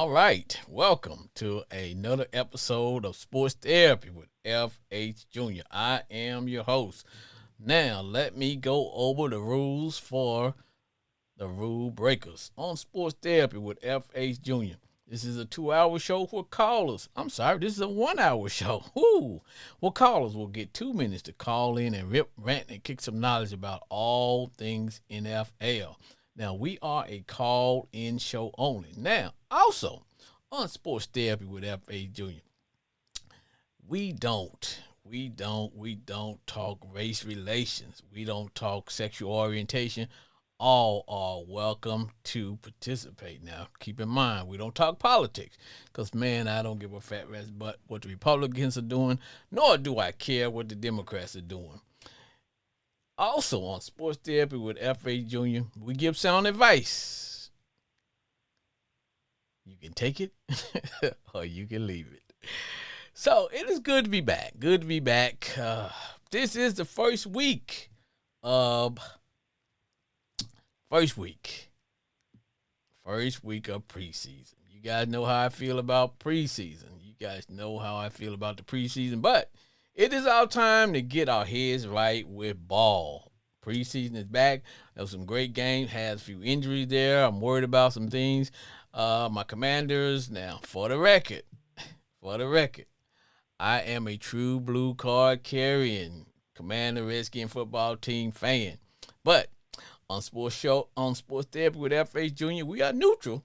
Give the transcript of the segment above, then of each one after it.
All right, welcome to another episode of Sports Therapy with FH Jr. I am your host. Now, let me go over the rules for the rule breakers on Sports Therapy with FH Jr. This is a 2 hour show for callers. I'm sorry, this is a 1 hour show. Woo! Well, callers will get 2 minutes to call in and rip, rant, and kick some knowledge about all things NFL. Now, we are a call in show only. Now, also on Sports Therapy with FH Jr., we don't talk race relations. We don't talk sexual orientation. All are welcome to participate. Now, keep in mind, we don't talk politics because, man, I don't give a fat rat's butt what the Republicans are doing, nor do I care what the Democrats are doing. Also, on Sports Therapy with F.A. Jr., we give sound advice. You can take it or you can leave it. So, it is good to be back. Good to be back. This is the of first week. First week of preseason. You guys know how I feel about preseason. You guys know how I feel about the preseason. But it is our time to get our heads right with ball. Preseason is back. There was some great games. Had a few injuries there. I'm worried about some things. My Commanders. Now, for the record, I am a true blue card carrying Commander Redskin football team fan. But on Sports Therapy with FH Jr., we are neutral.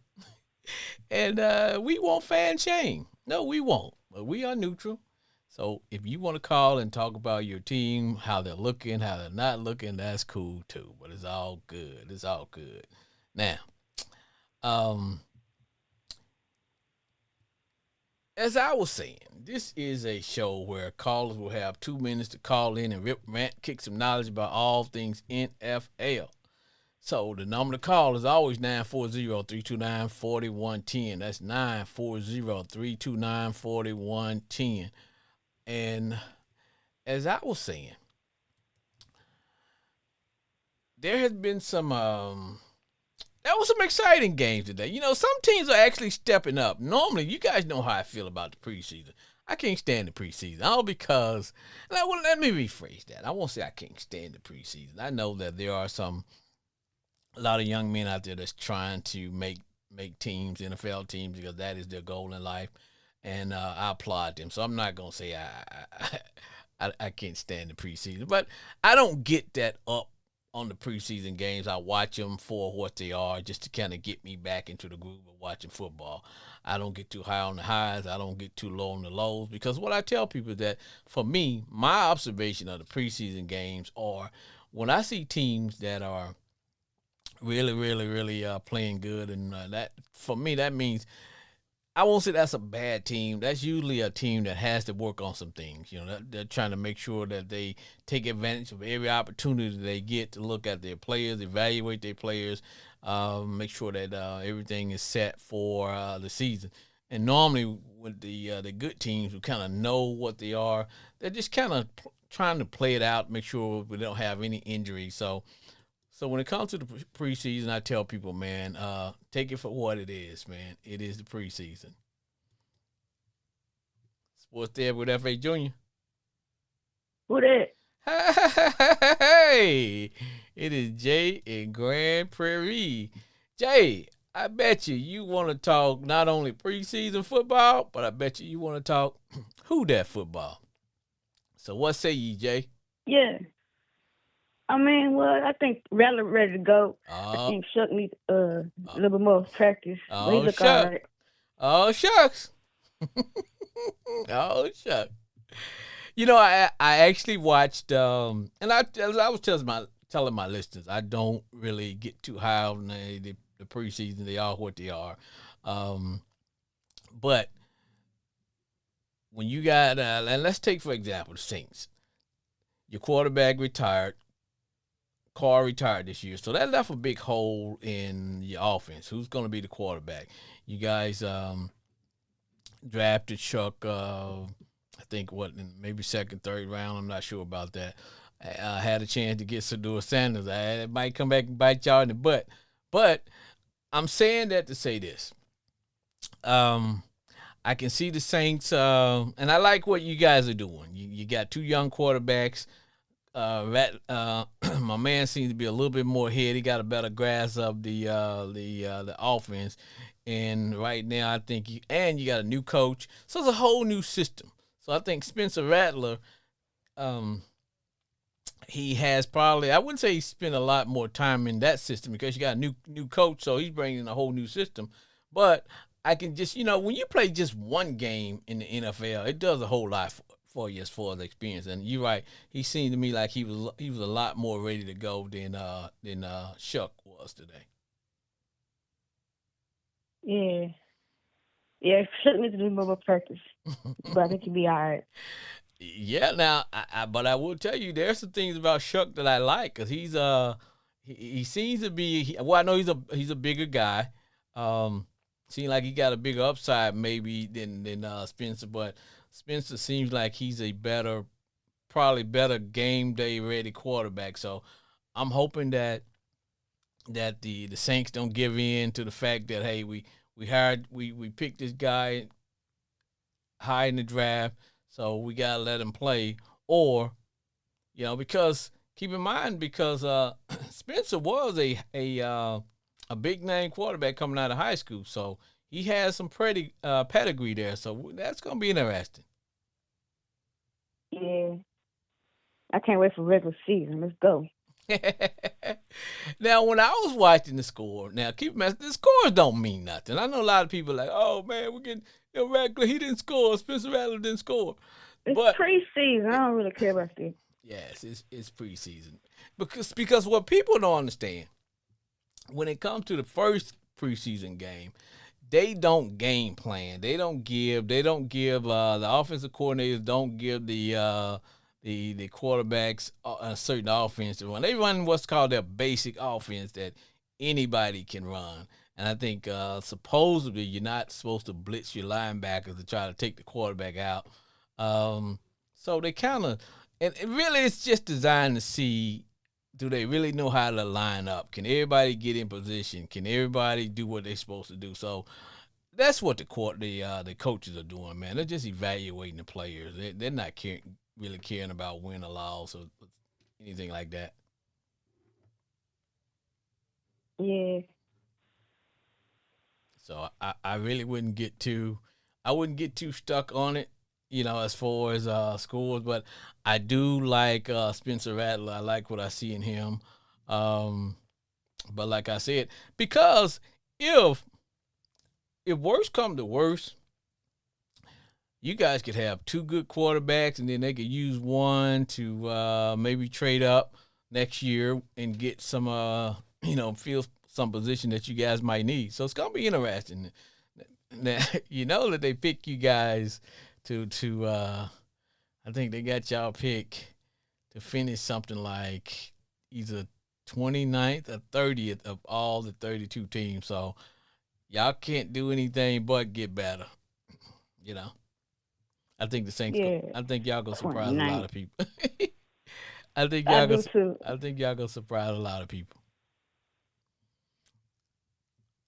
And we won't fan shame. No, we won't. But we are neutral. So if you want to call and talk about your team, how they're looking, how they're not looking, that's cool too. But it's all good. It's all good. Now, um, as I was saying, this is a show where callers will have 2 minutes to call in and rip, rant, kick some knowledge about all things NFL. So the number to call is always 940-329-4110. That's 940-329-4110. And as I was saying, there has been there was some exciting games today. You know, some teams are actually stepping up. Normally, you guys know how I feel about the preseason. I can't stand the preseason. All because, let me rephrase that. I won't say I can't stand the preseason. I know that there are a lot of young men out there that's trying to make teams, NFL teams, because that is their goal in life, and I applaud them. So I'm not gonna say I can't stand the preseason, but I don't get that up on the preseason games. I watch them for what they are, just to kind of get me back into the groove of watching football. I don't get too high on the highs. I don't get too low on the lows, because what I tell people is that for me, my observation of the preseason games are when I see teams that are really, really, really playing good, and that for me that means I won't say that's a bad team. That's usually a team that has to work on some things. You know, they're trying to make sure that they take advantage of every opportunity they get to look at their players, evaluate their players, make sure that everything is set for the season. And normally, with the good teams who kind of know what they are, they're just kind of trying to play it out, make sure we don't have any injuries. So when it comes to the preseason, I tell people, man, take it for what it is, man. It is the preseason. Sports there with F.A. Jr. Who that? Hey, it is Jay in Grand Prairie. Jay, I bet you want to talk not only preseason football, but I bet you want to talk who that football. So what say you, Jay? Yeah. I mean, well, I think Rattler ready to go. I Oh, think Shuck needs a oh, little bit more practice, but he oh, look all shucks. right. Oh, shucks. Oh, shucks. You know, I actually watched and as I was telling my listeners, I don't really get too high on the preseason. They are what they are, um, but when you got and let's take for example the Saints. Your quarterback retired. Carr retired this year, so that left a big hole in your offense. Who's going to be the quarterback? You guys drafted Chuck. I think maybe second, third round. I'm not sure about that. I had a chance to get Sador Sanders. It might come back and bite y'all in the butt. But I'm saying that to say this. Um, I can see the Saints, and I like what you guys are doing. You got two young quarterbacks. My man seems to be a little bit more ahead. He got a better grasp of the offense, and right now I think you got a new coach, so it's a whole new system. So I think Spencer Rattler, um, he has probably, I wouldn't say he spent a lot more time in that system because you got a new coach, so he's bringing a whole new system. But I can just, when you play just one game in the NFL, it does a whole lot for you as far as experience. And you're right, he seemed to me like he was a lot more ready to go than Shuck was today. Yeah. Yeah, should need to do more practice, but I think he'll be all right. Yeah, now, but I will tell you, there's some things about Shuck that I like because he seems to be well. I know he's a bigger guy. Um, seems like he got a bigger upside maybe than Spencer, but Spencer seems like he's a probably better game day ready quarterback. So I'm hoping that the Saints don't give in to the fact that hey we picked this guy high in the draft, so we gotta let him play. Or because keep in mind because Spencer was a big name quarterback coming out of high school, so he has some pretty pedigree there. So that's gonna be interesting. Yeah, I can't wait for regular season. Let's go. Now, when I was watching the score, now keep in mind the scores don't mean nothing. I know a lot of people are like, oh man, we're getting Rattler, he didn't score, Spencer Rattler didn't score, It's but preseason. I don't really care about this. yes, it's preseason because what people don't understand when it comes to the first preseason game, they don't game plan. They don't give the offensive coordinators don't give the quarterbacks a certain offense to run. They run what's called their basic offense that anybody can run. And I think supposedly you're not supposed to blitz your linebackers to try to take the quarterback out. So they kind of, and really it's just designed to see, do they really know how to line up? Can everybody get in position? Can everybody do what they're supposed to do? So that's what the coaches are doing, man. They're just evaluating the players. They're not really caring about win or loss or anything like that. Yeah, So I really wouldn't get too stuck on it, as far as scores. But I do like Spencer Rattler. I like what I see in him. Um, but like I said, because if if worst come to worst, you guys could have two good quarterbacks, and then they could use one to maybe trade up next year and get some, feel some position that you guys might need. So it's gonna be interesting. Now, you know that they pick you guys to. I think they got y'all pick to finish something like either 29th or 30th of all the 32 teams. So y'all can't do anything but get better. You know. I think the Saints. yeah. I think y'all gonna surprise a lot 29. of people. I think I y'all gonna. do too. I think y'all gonna surprise a lot of people.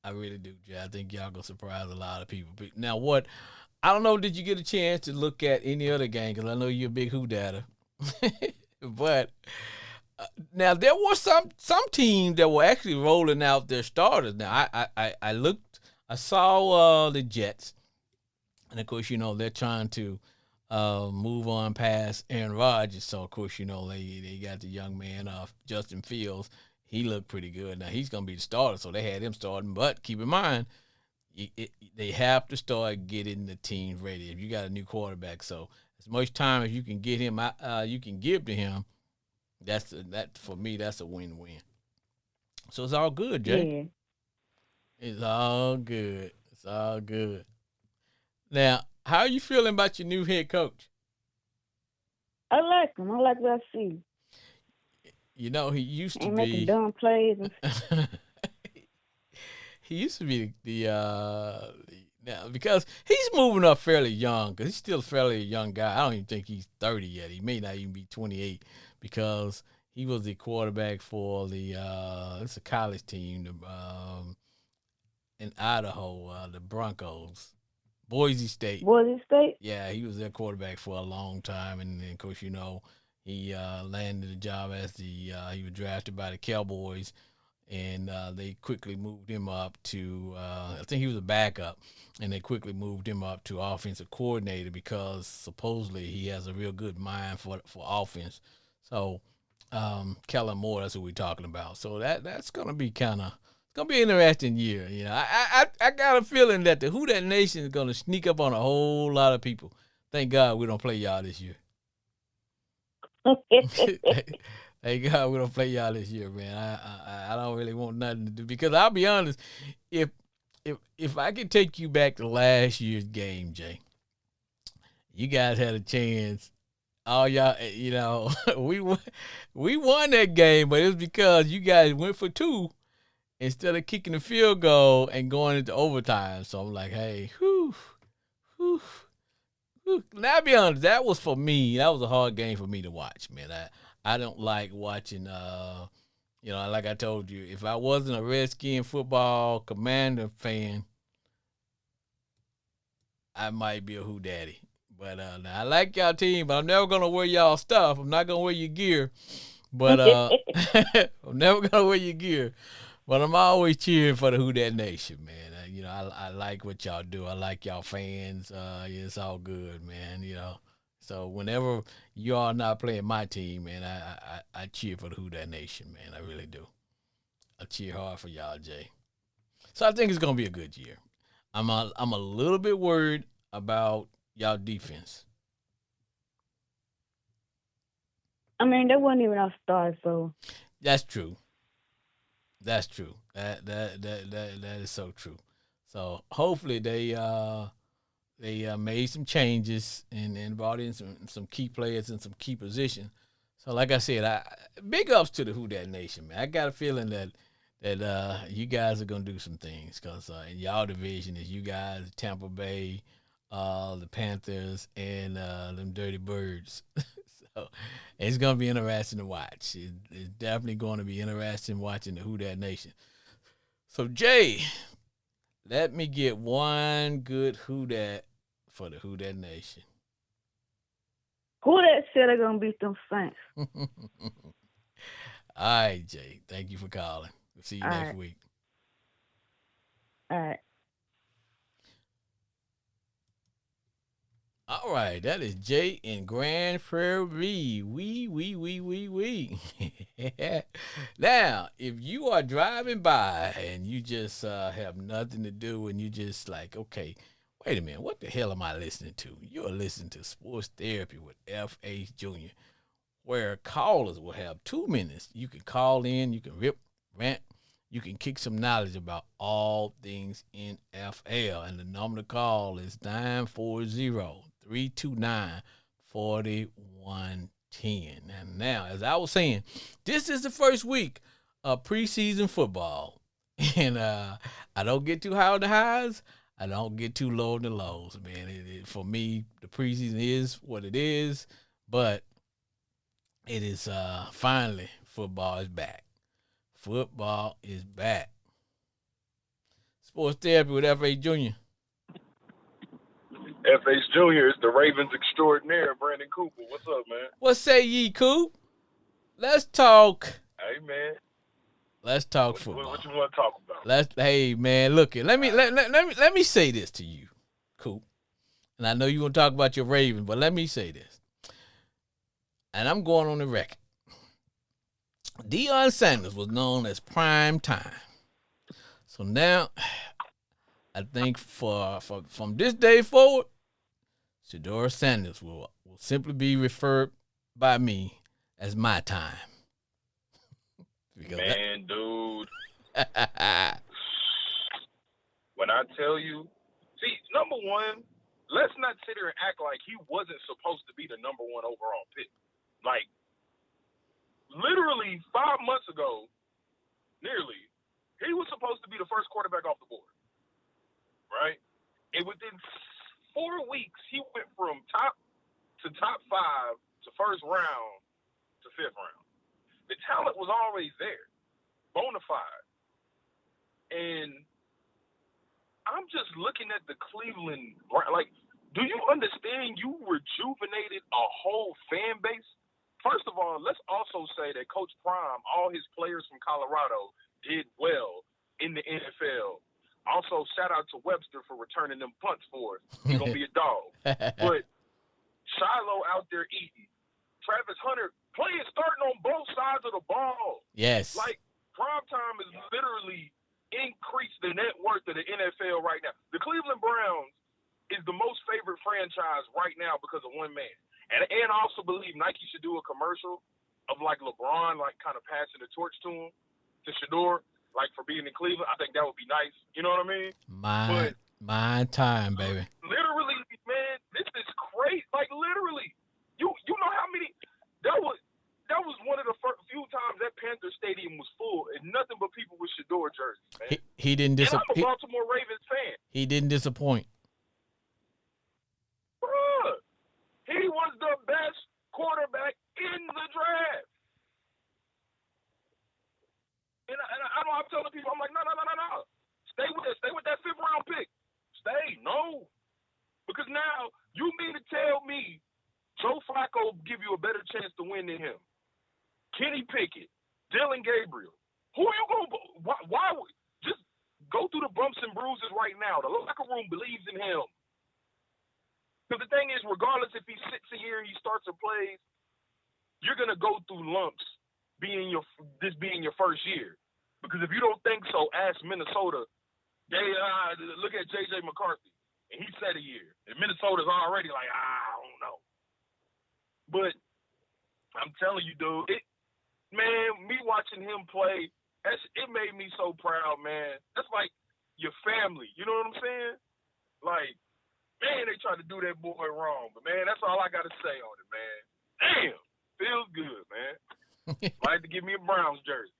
I really do, Jay. I think y'all gonna surprise a lot of people. But now, what? I don't know. Did you get a chance to look at any other game? Because I know you're a big Who Data. But now there were some teams that were actually rolling out their starters. Now I looked. I saw the Jets. And of course, they're trying to move on past Aaron Rodgers. So of course, they got the young man Justin Fields. He looked pretty good. Now he's gonna be the starter, so they had him starting. But keep in mind, they have to start getting the team ready. If you got a new quarterback, so as much time as you can get him, you can give to him. That for me, that's a win-win. So it's all good, Jay. Yeah, It's all good. It's all good. Now, how are you feeling about your new head coach? I like him. I like what I see. He used to Ain't making be. dumb plays and He used to be now because he's moving up fairly young because he's still fairly a young guy. I don't even think he's 30 yet. He may not even be 28 because he was the quarterback for it's a college team. in Idaho, the Broncos, Boise State. Boise State. Yeah, he was their quarterback for a long time, and then, of course, he landed a job as he was drafted by the Cowboys, and they quickly moved him up to I think he was a backup, and they quickly moved him up to offensive coordinator because supposedly he has a real good mind for offense. So Kellen Moore, that's what we're talking about. So that's gonna be it's gonna be an interesting year. I got a feeling that the Who That Nation is gonna sneak up on a whole lot of people. Thank God we don't play y'all this year. Thank God we don't play y'all this year, man. I don't really want nothing to do because I'll be honest, if if I could take you back to last year's game, Jay, you guys had a chance. All y'all, we won that game, but it was because you guys went for two instead of kicking the field goal and going into overtime. So I'm like, hey, whew. Now, I'll be honest, that was for me. That was a hard game for me to watch, man. I don't like watching. Like I told you, if I wasn't a Redskin football Commander fan, I might be a Who Daddy. But now I like y'all team, but I'm never gonna wear y'all stuff. I'm not gonna wear your gear, but I'm never gonna wear your gear. But I'm always cheering for the Who That Nation, man. I like what y'all do. I like y'all fans. Yeah, it's all good, man. So whenever you all not playing my team, man, I cheer for the Who That Nation, man. I really do. I cheer hard for y'all, Jay. So I think it's gonna be a good year. I'm a little bit worried about y'all defense. I mean, they wasn't even our stars, so That's true. That's true. That is so true. So hopefully they made some changes and brought in some key players in some key positions. So like I said, big ups to the Who Dat Nation, man. I got a feeling that you guys are gonna do some things because in y'all division is you guys, Tampa Bay, the Panthers, and them Dirty Birds. So it's gonna be interesting to watch. It's definitely going to be interesting watching the Who Dat Nation. So Jay, let me get one good Who Dat for the Who Dat Nation. who that said they're gonna beat them Saints? All right, Jay. Thank you for calling. We'll see you All next right, week. all right. All right, that is Jay in Grand Prairie. We. Now, if you are driving by and you just have nothing to do and you just like, okay, wait a minute, what the hell am I listening to? You're listening to Sports Therapy with F.H. Jr., where callers will have 2 minutes. You can call in, you can rip, rant, you can kick some knowledge about all things NFL. And the number to call is 940-329-4110. And now, as I was saying, this is the first week of preseason football. And I don't get too high on the highs. I don't get too low on the lows, man. For me, the preseason is what it is. But it is finally football is back. Football is back. Sports Therapy with F.A. Jr. F.H. Jr. is the Ravens extraordinaire, Brandon Cooper. What's up, man? What say ye, Coop? Let's talk. Hey, man. Let's talk What football. you want to talk about? Hey man, look it. Let me say this to you, Coop. And I know you want to talk about your Ravens, but let me say this. And I'm going on the record. Deion Sanders was known as prime time. So now, I think from this day forward, Shedeur Sanders will simply be referred by me as my time. Man, dude. When I tell you, see, number one, let's not sit here and act like he wasn't supposed to be the number one overall pick. Like, literally 5 months ago, nearly, he was supposed to be the first quarterback off the board, right? And within 4 weeks, he went from top 5 to first round to fifth round. The talent was always there, bona fide. And I'm just looking at the Cleveland Browns. Like, do you understand you rejuvenated a whole fan base? First of all, let's also say that Coach Prime, all his players from Colorado did well in the NFL. Also, shout out to Webster for returning them punts for us. He's going to be a dog. But Shiloh out there eating. Travis Hunter starting on both sides of the ball. Yes. Like, primetime is literally increased the net worth of the NFL right now. The Cleveland Browns is the most favorite franchise right now because of one man. And I also believe Nike should do a commercial of, like, LeBron, like, kind of passing the torch to him, to Shador, like, for being in Cleveland. I think that would be nice. You know what I mean? My time, baby. Literally, man, this is crazy. Like, literally, you know how many – that was one of the few times that Panther Stadium was full and nothing but people with Shador jerseys, man. He didn't disappoint. And I'm a Baltimore Ravens fan. He didn't disappoint. Bruh, he was the best quarterback in the draft. And I'm telling people, I'm like, no. Stay with that 5th round pick. No. Because now you mean to tell me Joe Flacco will give you a better chance to win than him? Kenny Pickett, Dylan Gabriel. Who are you going to – why just go through the bumps and bruises right now. The locker room believes in him. Because the thing is, regardless if he sits a year, he starts or plays, you're going to go through lumps being your first year. Because if you don't think so, ask Minnesota. They look at J.J. McCarthy, and he said a year. And Minnesota's already like, I don't know. But I'm telling you, dude, me watching him play, it made me so proud, man. That's like your family. You know what I'm saying? Like, man, they tried to do that boy wrong. But, man, that's all I got to say on it, man. Damn. Feels good, man. Might have to give me a Browns jersey.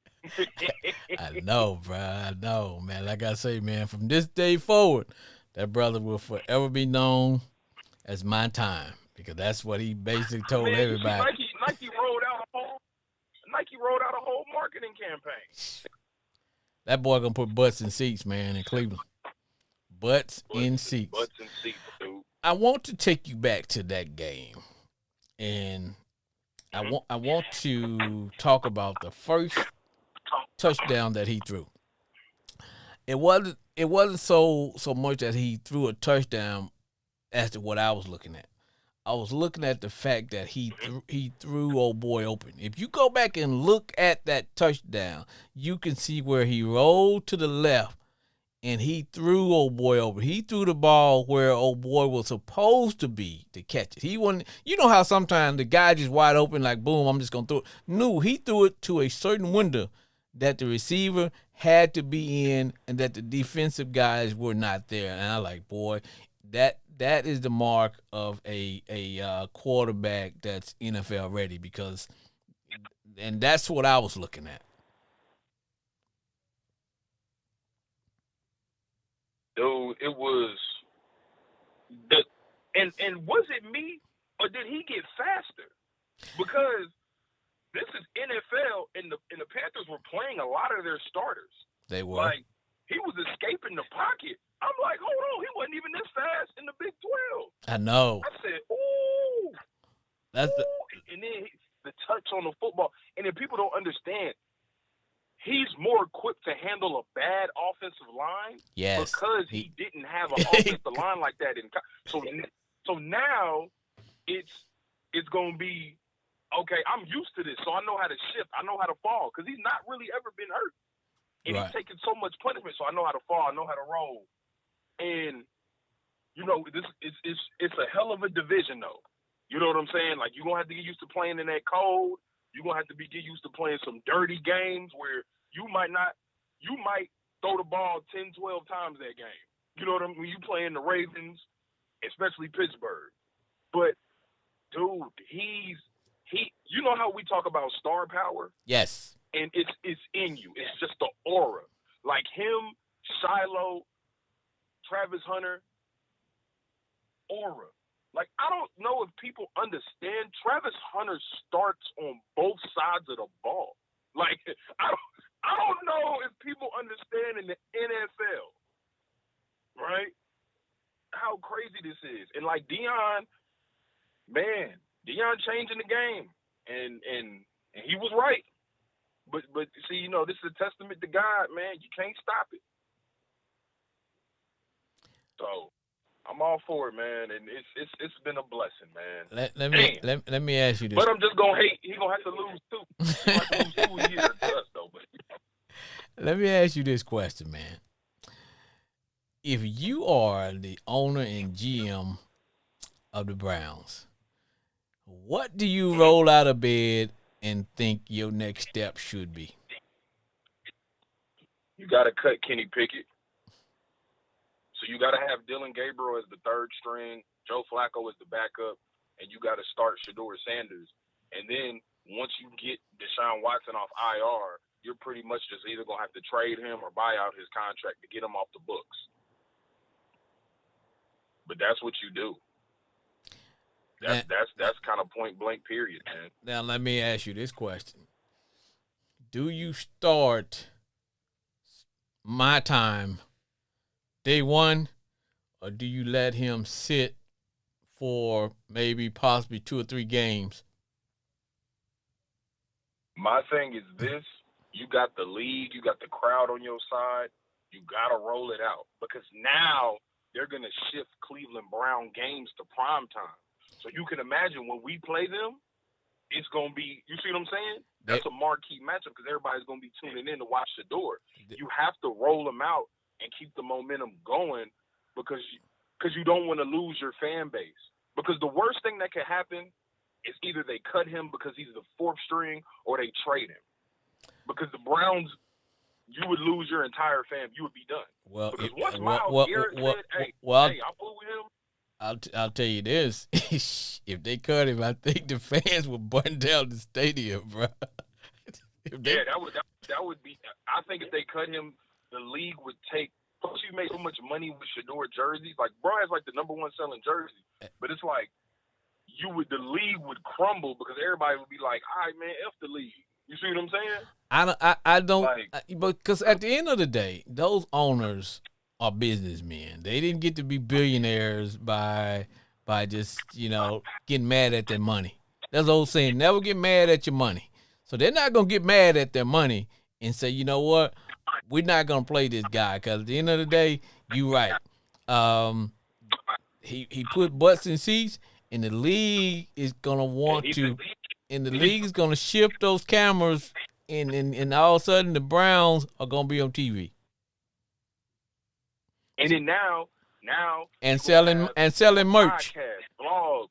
I know, bro. I know, man. Like I say, man, from this day forward, that brother will forever be known as my time because that's what he basically told everybody. Nike rolled out a whole marketing campaign. That boy gonna put butts in seats, man, in Cleveland. Butts in seats. Butts in seats, dude. I want to take you back to that game, and I want to talk about the first touchdown that he threw. It wasn't so much that he threw a touchdown as to what I was looking at. I was looking at the fact that he threw old boy open. If you go back and look at that touchdown, you can see where he rolled to the left and he threw old boy over. He threw the ball where old boy was supposed to be to catch it. He wasn't. You know how sometimes the guy just wide open, like boom, I'm just gonna throw it. No, he threw it to a certain window that the receiver had to be in and that the defensive guys were not there. And I like, boy, that is the mark of a quarterback that's NFL ready and that's what I was looking at. Dude, it was and was it me or did he get faster? Because this is NFL, and the Panthers were playing a lot of their starters. They were. Like, he was escaping the pocket. I'm like, hold on, he wasn't even this fast in the Big 12. I know. I said, ooh. And then the touch on the football. And then people don't understand, he's more equipped to handle a bad offensive line because he didn't have an offensive line like that. So now it's going to be, okay, I'm used to this, so I know how to shift. I know how to fall because he's not really ever been hurt. And he's taking so much punishment, so I know how to fall. I know how to roll. And, you know, it's a hell of a division, though. You know what I'm saying? Like, you're going to have to get used to playing in that cold. You're going to have to get used to playing some dirty games where you might throw the ball 10, 12 times that game. You know what I mean? When you playing the Ravens, especially Pittsburgh. But, dude, you know how we talk about star power? Yes. And it's in you. It's just the aura. Like him, Shiloh, Travis Hunter, aura. Like, I don't know if people understand. Travis Hunter starts on both sides of the ball. Like, I don't know if people understand in the NFL. right? How crazy this is. And like Deion, man, Deion changing the game. And he was right. But see, this is a testament to God, man. You can't stop it. So I'm all for it, man, and it's been a blessing, man. Let me ask you this. But I'm just gonna hate. He gonna have to lose too. He gonna have to lose 2 a year to us, though. But let me ask you this question, man. If you are the owner and GM of the Browns, what do you roll out of bed and think your next step should be? You got to cut Kenny Pickett. So you got to have Dylan Gabriel as the third string, Joe Flacco as the backup, and you got to start Shedeur Sanders. And then once you get Deshaun Watson off IR, you're pretty much just either going to have to trade him or buy out his contract to get him off the books. But that's what you do. That's kind of point blank period, man. Now let me ask you this question. Do you start my time day one, or do you let him sit for maybe possibly 2 or 3 games? My thing is this. You got the league, you got the crowd on your side. You got to roll it out because now they're going to shift Cleveland Brown games to prime time. So you can imagine when we play them, it's going to be, you see what I'm saying? That's a marquee matchup because everybody's going to be tuning in to watch Shedeur. You have to roll them out and keep the momentum going because you don't want to lose your fan base. Because the worst thing that could happen is either they cut him because he's the 4th string or they trade him. Because the Browns, you would lose your entire fan. You would be done. Well, because once Myles Garrett said, hey, I'm cool with him. I'll tell you this: if they cut him, I think the fans would burn down the stadium, bro. That would be. I think if they cut him, the league would take. Plus, you make so much money with Shedeur jerseys. Like, bro has like the #1 selling jersey, but it's like the league would crumble because everybody would be like, all right, man, F the league. You see what I'm saying? I don't, because at the end of the day, those owners are businessmen. They didn't get to be billionaires by just, getting mad at their money. That's the old saying, never get mad at your money. So they're not going to get mad at their money and say, you know what, we're not going to play this guy because at the end of the day, you're right. He put butts in seats, and the league is going to want to – and the league is going to shift those cameras, and all of a sudden the Browns are going to be on TV. And then now and selling merch, podcast, blog,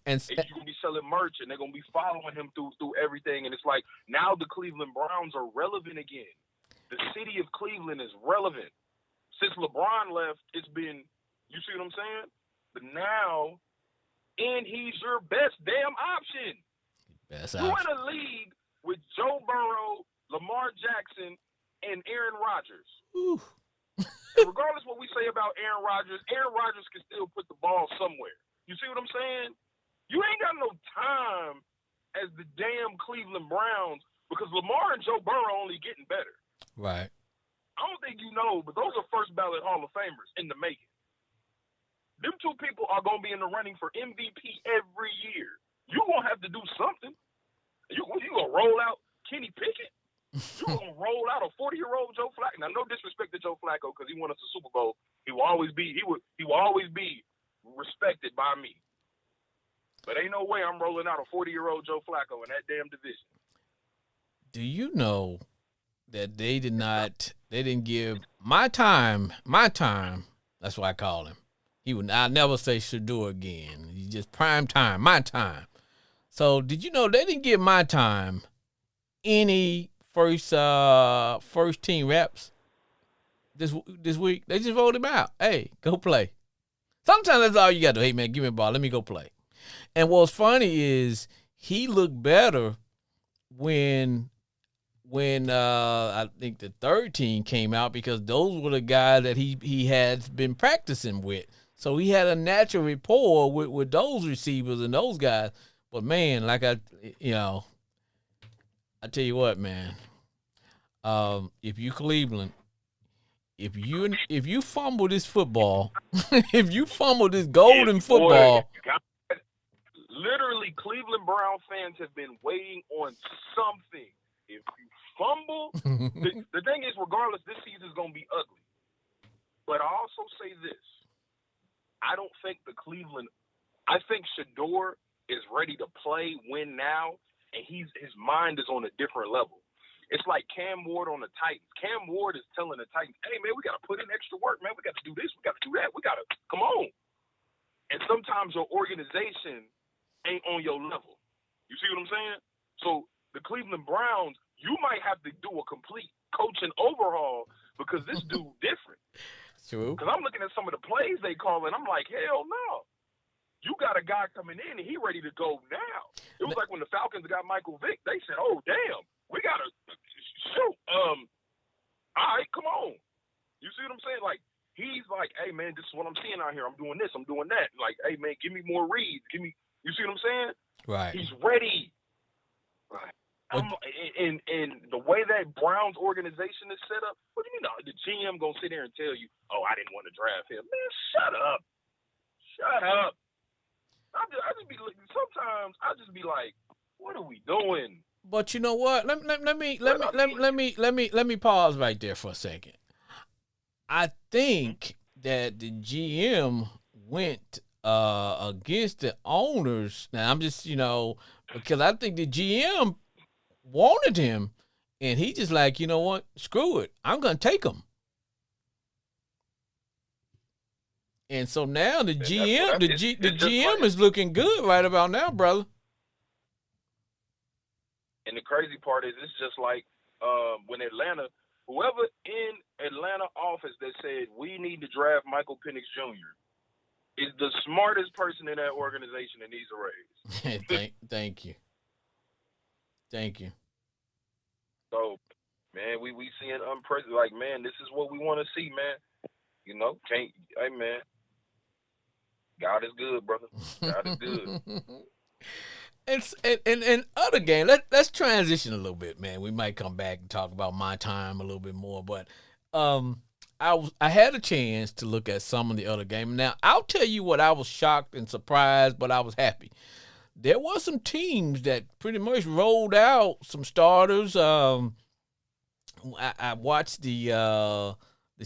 and you're gonna be selling merch, and they're gonna be following him through everything. And it's like now the Cleveland Browns are relevant again. The city of Cleveland is relevant. Since LeBron left, it's been, you see what I'm saying? But now, and he's your best damn option. You're in a league with Joe Burrow, Lamar Jackson, and Aaron Rodgers. And regardless of what we say about Aaron Rodgers can still put the ball somewhere. You see what I'm saying? You ain't got no time as the damn Cleveland Browns because Lamar and Joe Burrow are only getting better. Right. I don't think you know, but those are first ballot Hall of Famers in the making. Them 2 people are going to be in the running for MVP every year. You're going to have to do something. You going to roll out Kenny Pickett? You're going to roll out a 40-year-old Joe Flacco? Now, no disrespect to Joe Flacco because he won us a Super Bowl. He will always be respected by me. But ain't no way I'm rolling out a 40-year-old Joe Flacco in that damn division. Do you know that they didn't give my time, that's what I call him. I'll never say Shedeur again. He's just prime time, my time. So did you know they didn't give my time any first team reps this week? They just voted him out. Hey, go play. Sometimes that's all you got to do. Hey, man, give me a ball. Let me go play. And what's funny is he looked better when I think the third team came out because those were the guys that he had been practicing with. So he had a natural rapport with those receivers and those guys. But, man, like I tell you what, man, if you Cleveland if you fumble this football, if you fumble this golden Boy, football, literally, Cleveland Brown fans have been waiting on something. If you fumble, the thing is, regardless, this season is going to be ugly. But I also say this. I don't think I think Shador is ready to play, win now, and his mind is on a different level. It's like Cam Ward on the Titans. Cam Ward is telling the Titans, hey, man, we got to put in extra work, man. We got to do this. We got to do that. We got to come on. And sometimes your organization ain't on your level. You see what I'm saying? So the Cleveland Browns, you might have to do a complete coaching overhaul because this dude different. True. Because I'm looking at some of the plays they call, and I'm like, hell no. You got a guy coming in, and he ready to go now. It was like when the Falcons got Michael Vick, they said, oh, damn, we got to shoot. All right, come on. You see what I'm saying? Like, he's like, hey, man, this is what I'm seeing out here. I'm doing this. I'm doing that. Like, hey, man, give me more reads. You see what I'm saying? Right. He's ready. Right. And the way that Browns organization is set up, what do you mean the GM going to sit there and tell you, oh, I didn't want to draft him? Man, shut up. Shut up. Sometimes I just be like, what are we doing? But you know what? Let me pause right there for a second. I think that the GM went against the owners. Now I'm just, because I think the GM wanted him, and he just like, you know what? Screw it. I'm gonna take him. And so now the GM is looking good right about now, brother. And the crazy part is, it's just like when whoever in Atlanta office that said we need to draft Michael Penix Jr. is the smartest person in that organization that needs a raise. Thank you. So, man, we seeing unprecedented. Like, man, this is what we want to see, man. Hey, man. God is good, brother. God is good. And other game. Let's transition a little bit, man. We might come back and talk about my time a little bit more, but I had a chance to look at some of the other games. Now I'll tell you what, I was shocked and surprised, but I was happy. There were some teams that pretty much rolled out some starters. I watched the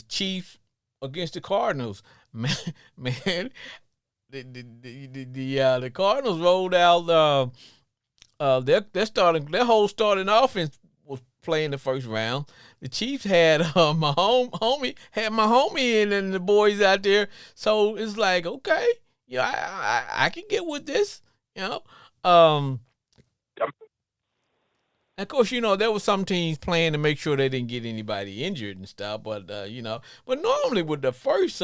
Chiefs against the Cardinals. Man. The Cardinals rolled out their whole starting offense was playing the first round. The Chiefs had my homie and the boys out there. So it's like, okay, I can get with this, Of course, there were some teams playing to make sure they didn't get anybody injured and stuff, but but normally with the first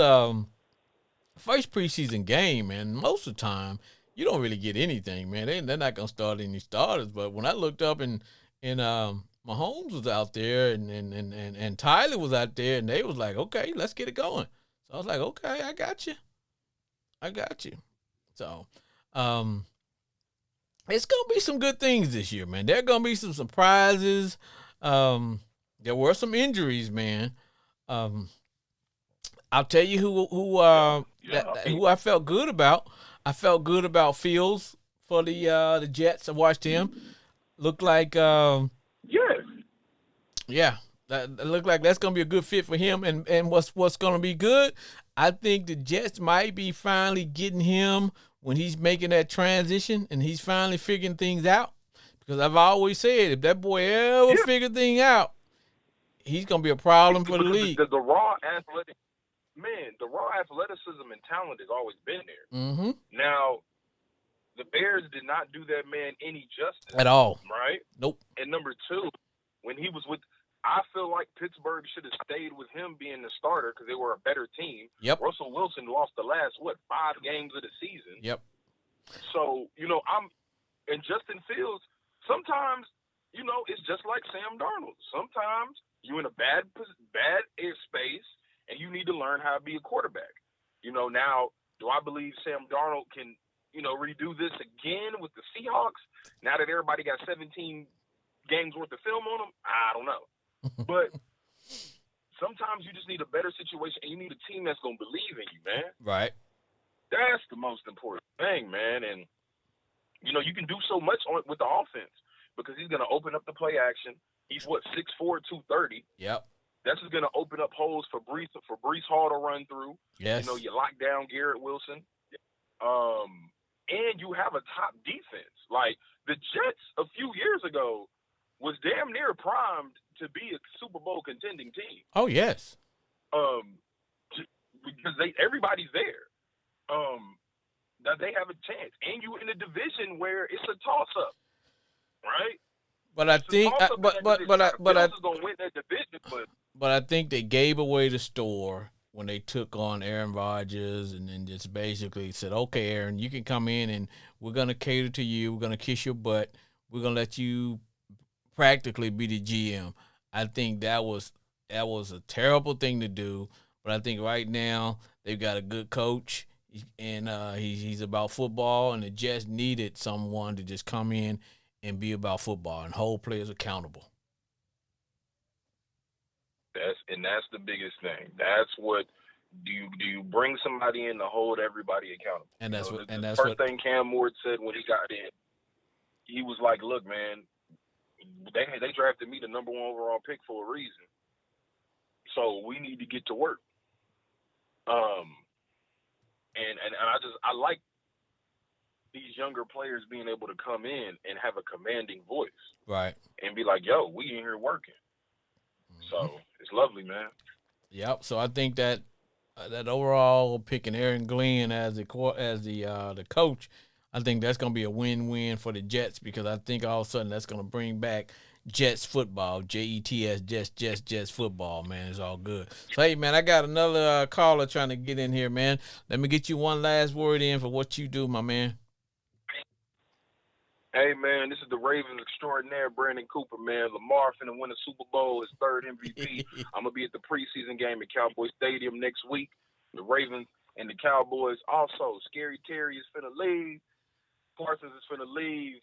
preseason game, man, most of the time you don't really get anything, man. They're not gonna start any starters. But when I looked up and Mahomes was out there and Tyler was out there, and they was like, okay, let's get it going. So I was like, okay, I got you. So it's gonna be some good things this year, man. There are gonna be some surprises. There were some injuries, man. I'll tell you who I felt good about. I felt good about Fields for the Jets. I watched him. Looked like that looked like that's gonna be a good fit for him. And what's gonna be good? I think the Jets might be finally getting him when he's making that transition and he's finally figuring things out. Because I've always said, if that boy ever figure things out, he's gonna be a problem for the league. The raw athletic. Man, the raw athleticism and talent has always been there. Mm-hmm. Now, the Bears did not do that man any justice. At all. Right? Nope. And number two, when he was I feel like Pittsburgh should have stayed with him being the starter because they were a better team. Yep. Russell Wilson lost the last, 5 games of the season. Yep. So, and Justin Fields, sometimes, it's just like Sam Darnold. Sometimes you're in a bad space, and you need to learn how to be a quarterback. Now, do I believe Sam Darnold can, redo this again with the Seahawks now that everybody got 17 games worth of film on them? I don't know. But sometimes you just need a better situation, and you need a team that's gonna believe in you, man. Right. That's the most important thing, man. And you can do so much with the offense because he's gonna open up the play action. He's 6'4", 230. Yep. That's just gonna open up holes for Breece Hall to run through. Yes. You lock down Garrett Wilson. And you have a top defense. Like the Jets a few years ago was damn near primed to be a Super Bowl contending team. Oh yes. Because everybody's there. That they have a chance, and you in a division where it's a toss up, right? But I think, Bills is gonna win that division, but I think they gave away the store when they took on Aaron Rodgers, and then just basically said, "Okay, Aaron, you can come in, and we're gonna cater to you. We're gonna kiss your butt. We're gonna let you practically be the GM." I think that was a terrible thing to do, but I think right now they've got a good coach, and he's about football, and the Jets needed someone to just come in and be about football and hold players accountable. That's the biggest thing. That's what do you bring somebody in to hold everybody accountable? And that's the first thing Cam Ward said when he got in. He was like, "Look, man, they drafted me the number 1 overall pick for a reason. So we need to get to work." And I like these younger players being able to come in and have a commanding voice. Right. And be like, "Yo, we in here working." So it's lovely, man. Yep. So I think that overall picking Aaron Glenn as the coach, I think that's going to be a win-win for the Jets, because I think all of a sudden that's going to bring back Jets football, Jets, Jets football, man. It's all good. So, hey, man, I got another caller trying to get in here, man. Let me get you one last word in for what you do, my man. Hey, man, this is the Ravens extraordinaire, Brandon Cooper, man. Lamar finna win the Super Bowl, his 3rd MVP. I'm going to be at the preseason game at Cowboy Stadium next week. The Ravens and the Cowboys. Also, Scary Terry is finna leave. Parsons is finna leave.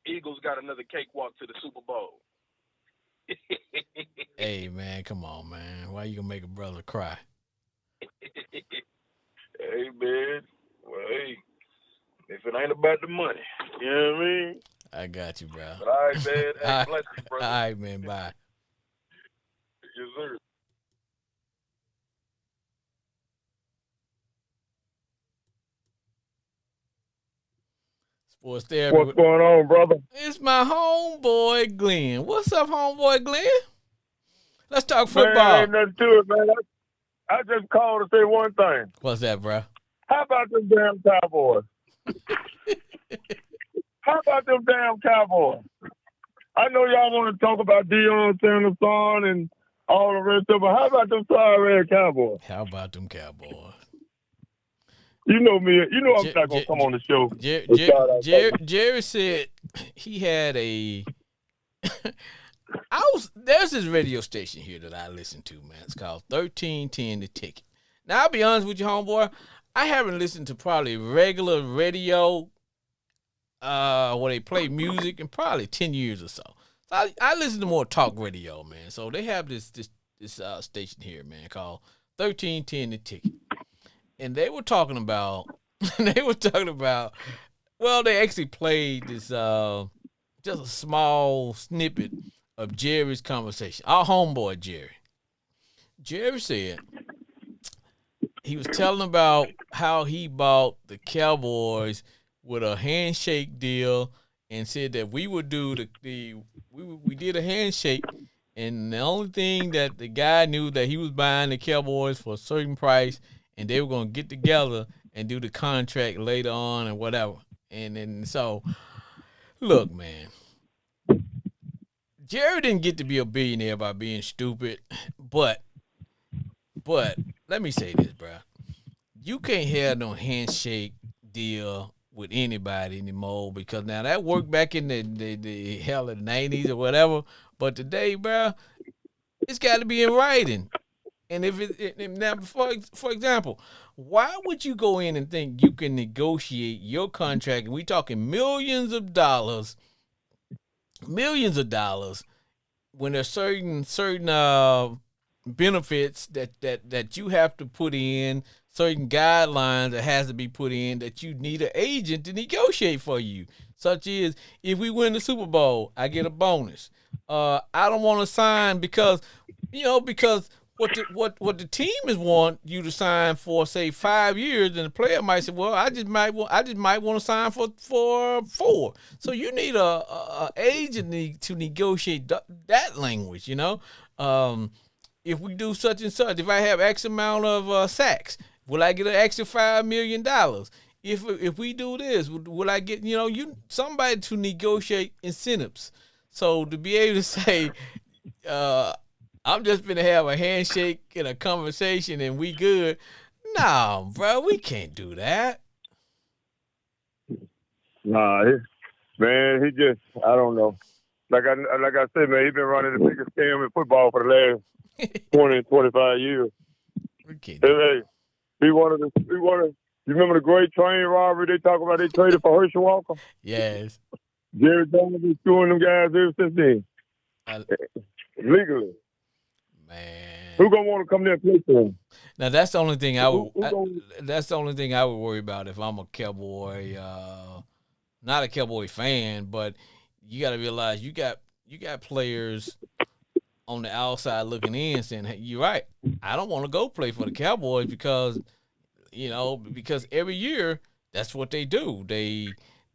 Eagles got another cakewalk to the Super Bowl. Hey, man, come on, man. Why you going to make a brother cry? Hey, man. Well, hey. If it ain't about the money, you know what I mean? I got you, bro. But all right, man. Hey, bless you, brother. All right, man. Bye. Yes, sir. Sports Therapy. What's going on, brother? It's my homeboy, Glenn. What's up, homeboy, Glenn? Let's talk football. Man, ain't nothing to it, man. I just called to say one thing. What's that, bro? How about them damn Cowboys? How about them damn Cowboys? I know y'all want to talk about Deion Sanders and all the rest of it, but how about them sorry Cowboys? How about them Cowboys? You know me. You know I'm not going to come on the show. Jerry said he had a there's this radio station here that I listen to, man. It's called 1310 The Ticket. Now, I'll be honest with you, homeboy. I haven't listened to probably regular radio where they play music in probably 10 years or so. So I listen to more talk radio, man. So they have this station here, man, called 1310 The Ticket. And they were talking about, well, they actually played this, just a small snippet of Jerry's conversation. Our homeboy, Jerry. Jerry said he was telling about how he bought the Cowboys with a handshake deal and said that we would do we did a handshake, and the only thing that the guy knew that he was buying the Cowboys for a certain price, and they were going to get together and do the contract later on and whatever. And then so, look, man, Jerry didn't get to be a billionaire by being stupid, but let me say this, bro. You can't have no handshake deal with anybody anymore, because now that worked back in the hell of the 90s or whatever, but today, bro, it's got to be in writing. And if now, for example, why would you go in and think you can negotiate your contract? And we talking millions of dollars, when there's certain benefits that you have to put in, certain guidelines that has to be put in, that you need an agent to negotiate for you. Such as, if we win the Super Bowl, I get a bonus. I don't want to sign because, because what the team is want you to sign for, say, 5 years, and the player might say, well, I just might want to sign for 4. So you need a agent to negotiate that language. If we do such and such, if I have X amount of sacks, will I get an extra $5 million? If we do this, will I get somebody to negotiate incentives? So to be able to say, I'm just gonna have a handshake and a conversation and we good. No, bro, we can't do that. Nah, he just, I don't know. Like I said, man, he's been running the biggest scam in football for the last 20, 25 years. We can't. Hey, you remember the great train robbery they talk about? They traded for Herschel Walker. Yes. Jerry Jones been screwing them guys ever since then. Legally. Man, who gonna want to come there and play for him? Now that's the only thing that's the only thing I would worry about if I'm a Cowboy, not a Cowboy fan, but you got to realize you got players on the outside looking in saying, hey, you're right, I don't want to go play for the Cowboys because every year that's what they do.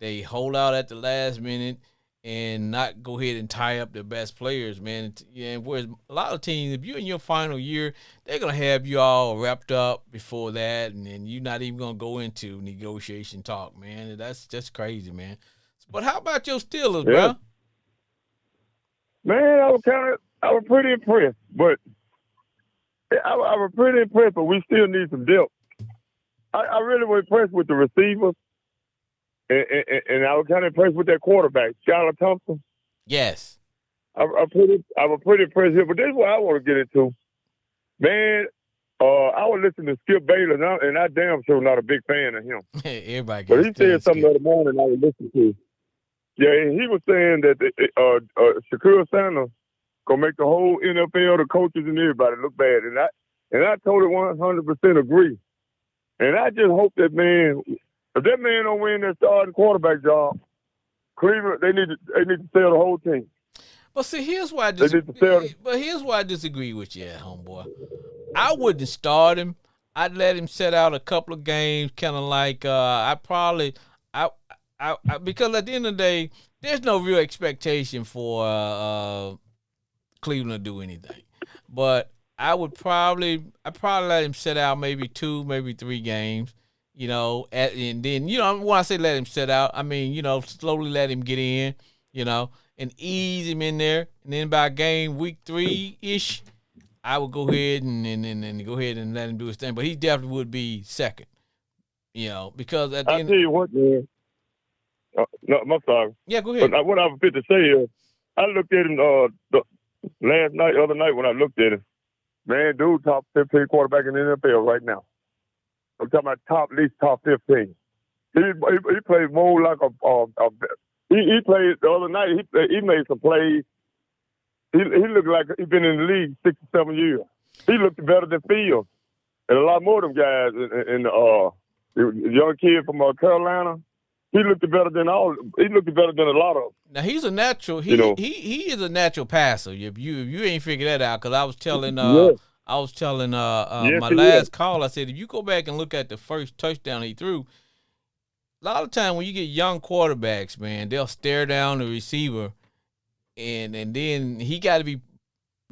They hold out at the last minute and not go ahead and tie up their best players, man. And whereas a lot of teams, if you're in your final year, they're going to have you all wrapped up before that, and then you're not even going to go into negotiation talk, man. That's just crazy, man. But how about your Steelers, bro? Man, I was pretty impressed, but we still need some depth. I really was impressed with the receivers. And I was kind of impressed with that quarterback, Skylar Thompson. Yes. I was pretty impressed here, but this is what I want to get into. Man, I was listening to Skip Bayless, and I damn sure not a big fan of him. Everybody but he said something the other morning I was listening to. Yeah, he was saying that Shakur Sanders gonna make the whole NFL, the coaches and everybody look bad, and I totally 100% agree. And I just hope that if that man don't win that starting quarterback job, Cleveland they need to sell the whole team. But see, here's why I disagree with you, homeboy. I wouldn't start him. I'd let him set out a couple of games, kind of like because at the end of the day, there's no real expectation for Cleveland to do anything. But I'd probably let him set out maybe 2, maybe 3 games. And then, when I say let him set out, I mean, slowly let him get in, and ease him in there. And then by week 3-ish, I would go ahead and go ahead and let him do his thing. But he definitely would be second, because at the end. I'll tell you what, man. No, I'm sorry. Yeah, go ahead. But what I was fit to say is, I looked at him the other night when I looked at him. Man, dude, top 15 quarterback in the NFL right now. I'm talking about at least top 15. He played more like he played the other night. He made some plays. He looked like he's been in the league 6 or 7 years. He looked better than Fields and a lot more of them guys. And the young kid from Carolina, he looked better than a lot of them. Now he's a natural. He is a natural passer. If you ain't figured that out, because I was telling my last call, I said, if you go back and look at the first touchdown he threw, a lot of time when you get young quarterbacks, man, they'll stare down the receiver, and then he got to be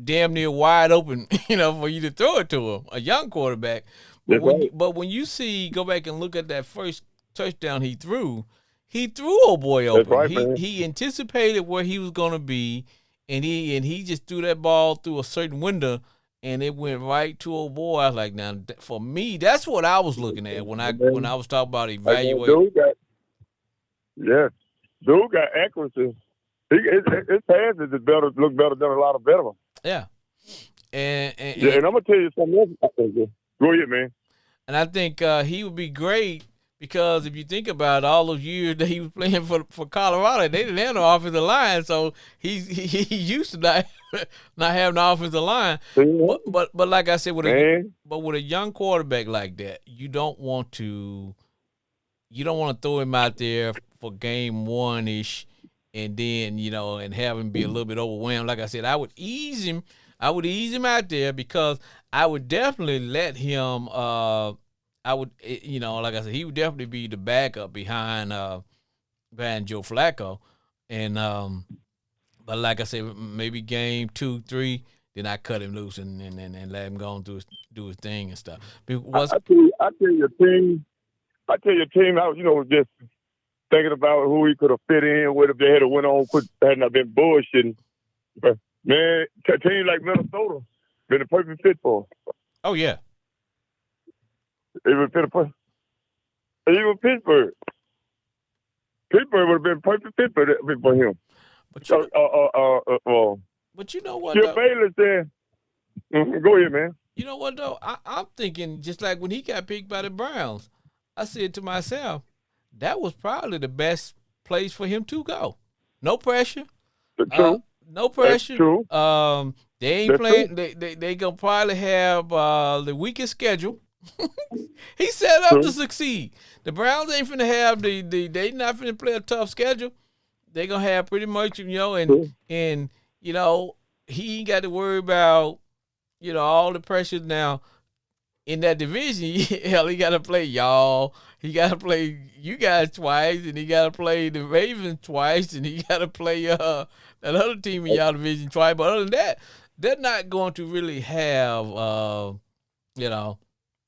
damn near wide open, for you to throw it to him, a young quarterback. But when you go back and look at that first touchdown he threw old boy open. Right, he anticipated where he was going to be, and he just threw that ball through a certain window, and it went right to old boy. I was like, now, for me, that's what I was looking at when I was talking about evaluating. Dude got accuracy. His passes look better than a lot of veterans. Yeah. And I'm going to tell you something else. Go ahead, man. And I think he would be great because if you think about it, all those years that he was playing for Colorado, they didn't have no offensive line, so he used to not having an offensive line. But like I said, with a young quarterback like that, you don't want to throw him out there for game one-ish and then, and have him be a little bit overwhelmed. Like I said, I would ease him out there because I would definitely let him like I said, he would definitely be the backup behind Joe Flacco. And but like I said, maybe game 2, 3, then I cut him loose and let him go and do his thing and stuff. I tell your team, I was just thinking about who he could have fit in with if they had went on, had not been bullshitting. But man, a team like Minnesota been a perfect fit for him. Oh yeah, it would fit even Pittsburgh. Pittsburgh would have been a perfect fit for him. But you know what? Skip Bayless there. Go ahead, man. You know what though? I'm thinking just like when he got picked by the Browns, I said to myself, that was probably the best place for him to go. No pressure. True. No pressure. That's true. They ain't playing. They gonna probably have the weakest schedule. He set up to succeed. The Browns ain't finna have they not finna play a tough schedule. They gonna have pretty much and he ain't got to worry about all the pressures now. In that division, hell, he got to play y'all. He got to play you guys twice, and he got to play the Ravens twice, and he got to play that other team in y'all division twice. But other than that, they're not going to really have, they're not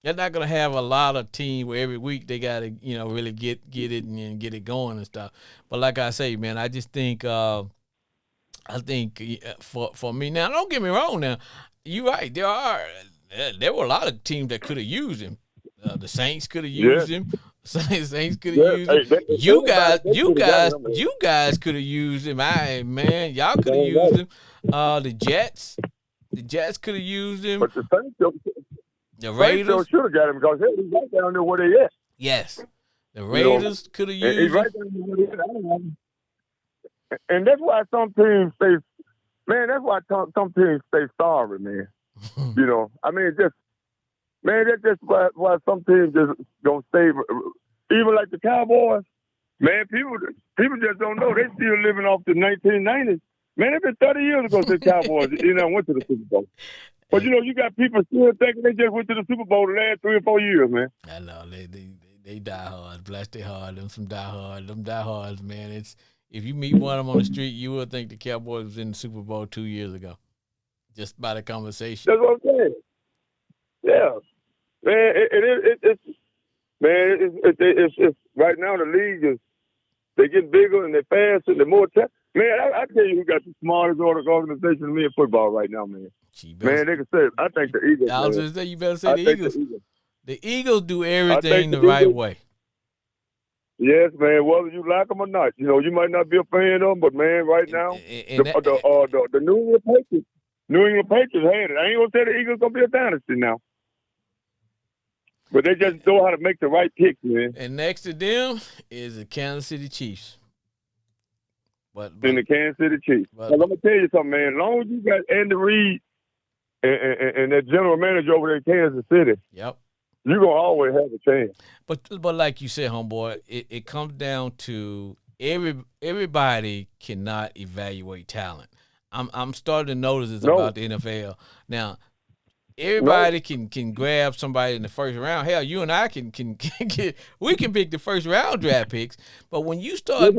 going to have a lot of team where every week they got to, really get it and get it going and stuff. But like I say, man, I just think, for me now, don't get me wrong. Now, you're right. There were a lot of teams that could have used him. The Saints could have used him. Saints could have used him. You guys could have used him. Y'all could have used him. The Jets could have used him. But the Saints, the Raiders should have got him because he's right down there where they at. Yes, the Raiders could have used him. Right down there where they at. And that's why some teams stay. Man, that's why some teams stay sorry, man. That's just why some teams just don't stay. Even like the Cowboys, man, people just don't know. They still living off the 1990s. Man, it's been 30 years ago since the Cowboys, went to the Super Bowl. But you got people still thinking they just went to the Super Bowl the last 3 or 4 years, man. I know they die hard, bless their heart. Them diehards, man. It's if you meet one of them on the street, you will think the Cowboys was in the Super Bowl 2 years ago. Just by the conversation. That's what I'm saying. Yeah, man. It's right now the league they get bigger and they're faster and they're more. Man, I tell you who got the smartest organization in me in football right now, man. Man, they can say I think the Eagles. I was just saying you better say the Eagles. The Eagles do everything the right way. Yes, man. Whether you like them or not, you might not be a fan of them, but man, right now the New England Patriots had it. I ain't gonna say the Eagles gonna be a dynasty now, but they just know how to make the right picks, man. And next to them is the Kansas City Chiefs. But the Kansas City Chiefs. But I'm gonna tell you something, man. As long as you got Andy Reid and that general manager over there in Kansas City, yep, you're gonna always have a chance. But like you said, homeboy, it comes down to everybody cannot evaluate talent. I'm starting to notice this about the NFL. Now, everybody can grab somebody in the first round. Hell, you and I can get we can pick the first round draft picks. But when you start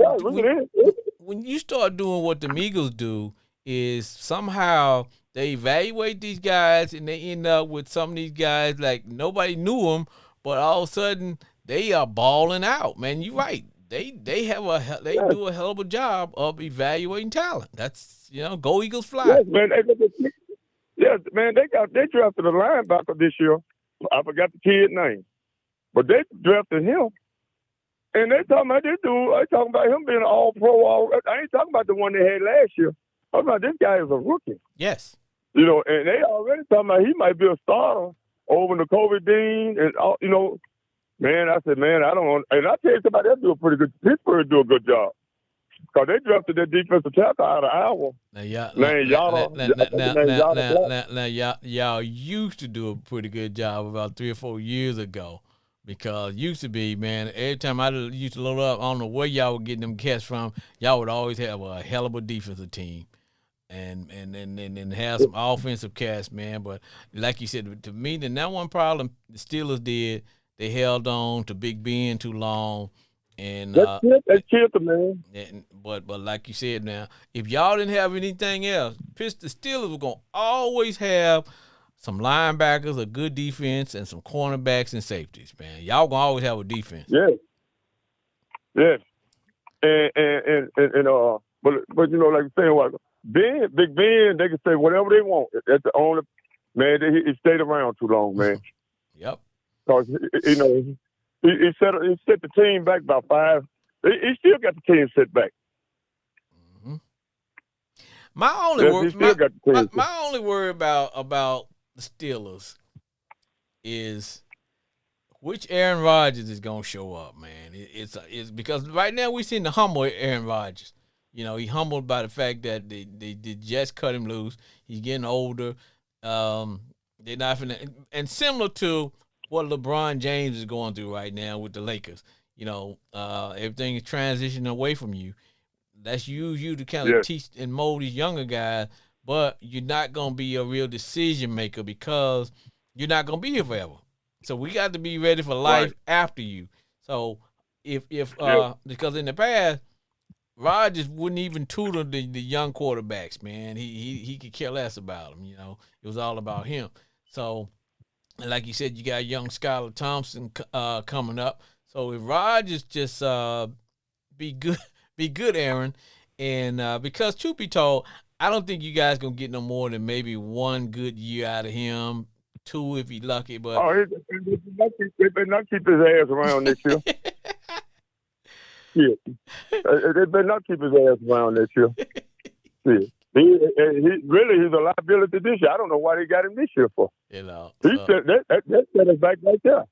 when you start doing what the Eagles do, is somehow they evaluate these guys and they end up with some of these guys like nobody knew them, but all of a sudden they are balling out. Man, you're right. They do a hell of a job of evaluating talent. That's go Eagles fly. Yes, man. They drafted a linebacker this year. I forgot the kid's name, but they drafted him, and they talking about this dude. I talking about him being an all-pro. I ain't talking about the one they had last year. I'm about this guy is a rookie. Yes. And they already talking about he might be a starter over Nakobe Dean, and Man, I said, man, I don't want. And I tell you somebody else do a pretty good. Pittsburgh do a good job because they drafted their defensive tackle out of Iowa. Now, y'all, Named Yada. now, y'all used to do a pretty good job about 3 or 4 years ago, because used to be, man, every time I used to load up, I don't know where y'all were getting them cats from, y'all would always have a hell of a defensive team and have some offensive cats, man. But like you said, to me, the number one problem the Steelers did, they held on to Big Ben too long. And that's killed them, man. But like you said, now if y'all didn't have anything else, the Steelers were gonna always have some linebackers, a good defense, and some cornerbacks and safeties. Man, y'all gonna always have a defense. Yes. And but you know, like I'm saying, what Big Ben, they can say whatever they want. That's the only man. He stayed around too long, man. Yep. Because you know. He set the team back about 5. He still got the team set back. Mm-hmm. My only worry about the Steelers is which Aaron Rodgers is gonna show up, man. It's because right now we're seeing the humble Aaron Rodgers. You know, he humbled by the fact that they just cut him loose. He's getting older. They're not finna, and similar to what LeBron James is going through right now with the Lakers. You know, everything is transitioning away from you. Let's use you to kind of teach and mold these younger guys, but you're not going to be a real decision maker because you're not going to be here forever. So we got to be ready for life after you. So if because in the past, Rodgers wouldn't even tutor the young quarterbacks, man. He could care less about them, you know. It was all about him. So, and like you said, you got young Skylar Thompson coming up. So if Rodgers just be good, Aaron, and because truth be told, I don't think you guys gonna get no more than maybe 1 good year out of him, 2 if he's lucky. But they better not keep his ass around this year. Yeah, they better not keep his ass around this year. Yeah. He's a liability this year. I don't know why they got him this year for. You know, that set us back right there.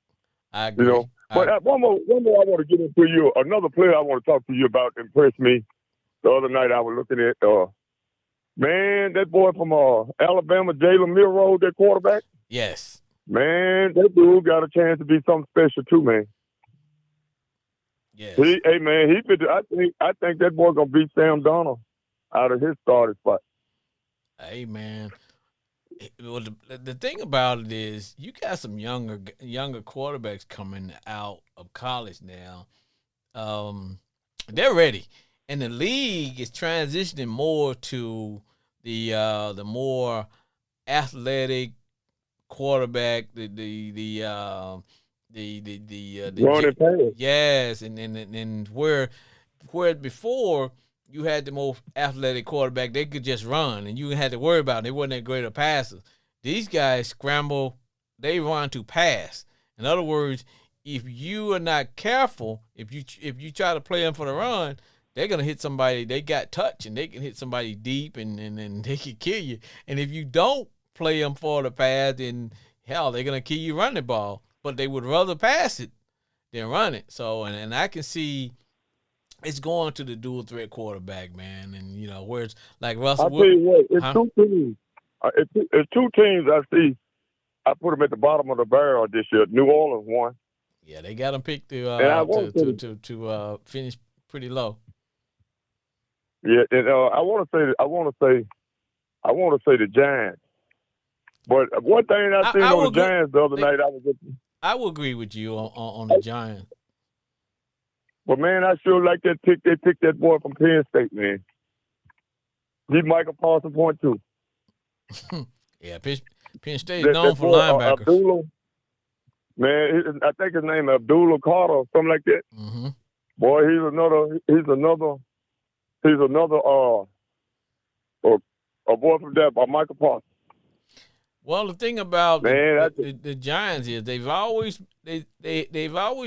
I agree. You know, but one more I want to get into you. Another player I want to talk to you about impressed me the other night. I was looking at man, that boy from Alabama, Jalen Milroe, that quarterback. Yes. Man, that dude got a chance to be something special too, man. Yes. I think that boy gonna beat Sam Darnold out of his starting spot. Hey, man. Well, the thing about it is you got some younger quarterbacks coming out of college now. They're ready, and the league is transitioning more to the more athletic quarterback. The running pass. Yes, and where before you had the most athletic quarterback, they could just run, and you had to worry about it. They wasn't that great of passers. These guys scramble, they run to pass. In other words, if you are not careful, if you try to play them for the run, they're gonna hit somebody. They got touch, and they can hit somebody deep, and they can kill you. And if you don't play them for the pass, then hell, they're gonna kill you running the ball. But they would rather pass it than run it. So, and I can see it's going to the dual threat quarterback, man. And, you know, where it's like Russell. I'll tell you what, it's 2 teams. It's 2 teams I see. I put them at the bottom of the barrel this year. New Orleans won. Yeah, they got them picked to finish pretty low. Yeah, and I want to say the Giants. But one thing I seen on the Giants the other night, I will agree with you on the Giants. But man, I sure like that pick. They picked that boy from Penn State, man. He's Michael Parsons point too. Yeah, Penn State is known for linebackers. Abdullah, man, I think his name is Abdullah Carter or something like that. Mm-hmm. Boy, he's another a boy from that by Michael Parsons. Well, the thing about man, the Giants is they've always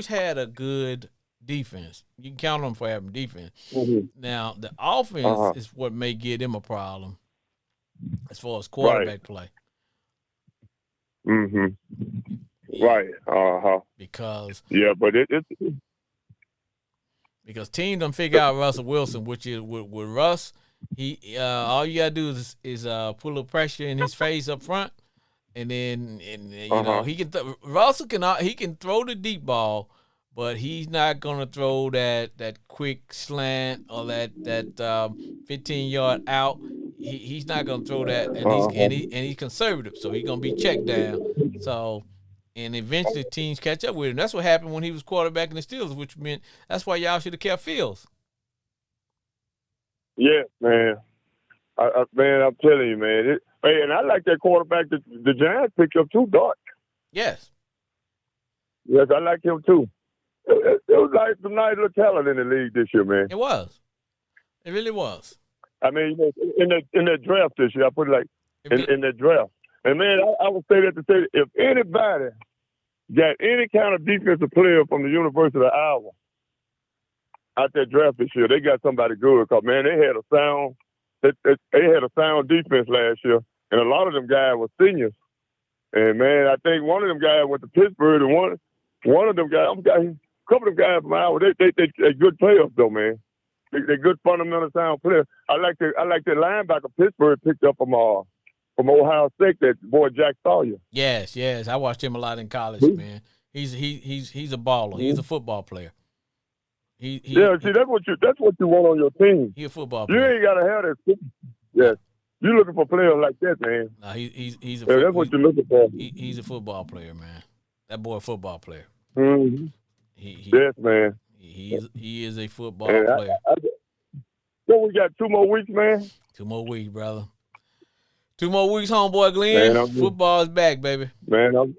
had a good defense. You can count on them for having defense. Mm-hmm. Now, the offense is what may give them a problem as far as quarterback play. Mm-hmm. Right. Because Yeah, but it's teams don't figure out Russell Wilson, which is with Russ. He all you gotta do is put a little pressure in his face up front, and then he can Russell he can throw the deep ball, but he's not gonna throw that quick slant or that 15-yard out. He's not gonna throw that, and he's conservative, so he's gonna be checked down. So. And eventually teams catch up with him. That's what happened when he was quarterback in the Steelers, which meant that's why y'all should have kept Fields. Yeah, man. Man, I'm telling you, man. And I like that quarterback that the Giants picked up too, Dart. Yes. Yes, I like him too. It was like some nice little talent in the league this year, man. It was. It really was. I mean, in the draft this year, I put it like in the draft. And, man, I would say that to say, if anybody got any kind of defensive player from the University of Iowa out that draft this year, they got somebody good. Because, man, they had a sound defense last year, and a lot of them guys were seniors. And, man, I think one of them guys went to Pittsburgh, and one of them guys, a couple of them guys from Iowa, they good players, though, man. They're good fundamental sound players. I like that linebacker Pittsburgh picked up from Ohio State, that boy Jack Sawyer. Yes. I watched him a lot in college, man. He's a baller. He's a football player. See, that's what you want on your team. He's a football player. You ain't gotta have that. Yeah, you're looking for players like that, man. No, he's a. That's what you're looking for. He's a football player, man. That boy, a football player. Mm-hmm. Yes, man. He is a football player. So we got 2 more weeks, man. 2 more weeks, brother. 2 more weeks, homeboy Glenn. Man, football is back, baby. Man, I'm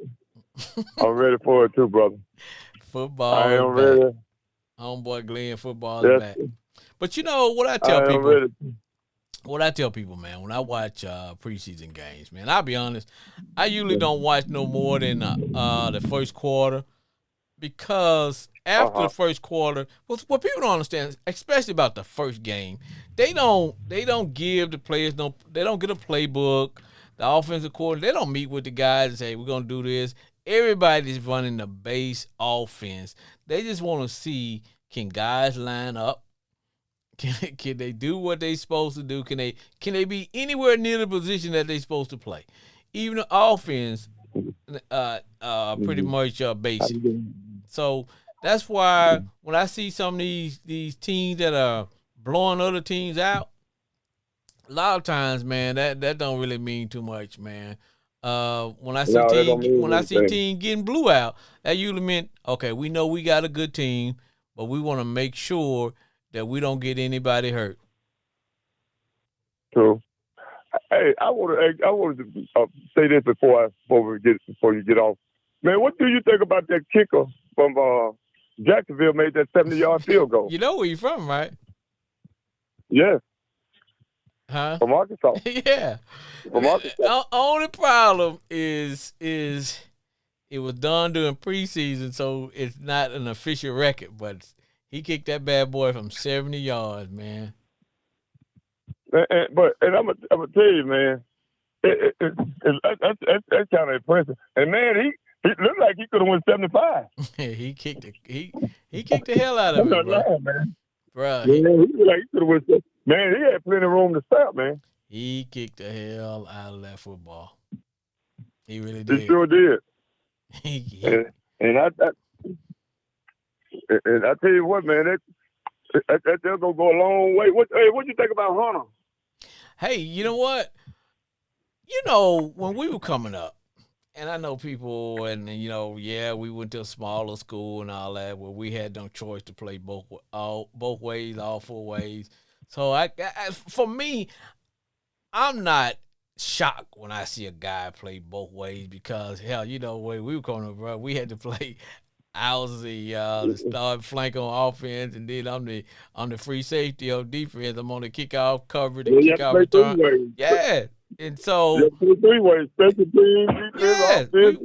ready for it too, brother. Football. I am ready. Homeboy Glenn, football is back. But you know what I tell people? What I tell people, man, when I watch preseason games, man, I'll be honest, I usually don't watch no more than the first quarter, because after the first quarter, what people don't understand, especially about the first game, they don't give the players they don't get a playbook. The offensive coordinator, they don't meet with the guys and say, we're gonna do this. Everybody's running the base offense. They just want to see, can guys line up? Can they do what they supposed to do? Can they be anywhere near the position that they supposed to play? Even the offense, pretty much basic. So that's why when I see some of these teams that are blowing other teams out, a lot of times, man, that don't really mean too much, man. When I see team getting blew out, that usually meant, okay, we know we got a good team, but we want to make sure that we don't get anybody hurt. True. Hey, I want to say this before you get off. Man, what do you think about that kicker from Jacksonville made that 70-yard field goal? You know where you're from, right? Yes. Huh? From Arkansas. Yeah. From Arkansas. Only problem is it was done during preseason, so it's not an official record, but he kicked that bad boy from 70 yards, man. And I'm gonna tell you, man, that's kind of impressive. And man, he looked like he could have went 75. he kicked the hell out of it, bro. Man. Bro, he looked like he could have went. Man, he had plenty of room to stop, man. He kicked the hell out of that football. He really did. He sure did. And I tell you what, man, that's gonna go a long way. What you think about Hunter? Hey, you know what? You know, when we were coming up, and I know people, and we went to a smaller school and all that, where we had no choice to play both ways, all 4 ways. So for me, I'm not shocked when I see a guy play both ways, because hell, when we were coming up, bro, we had to play. I was the start flank on offense, and then I'm the free safety on defense. I'm on the kickoff cover, the kickoff return. Yeah, and so 3 ways, special teams, defense, offense.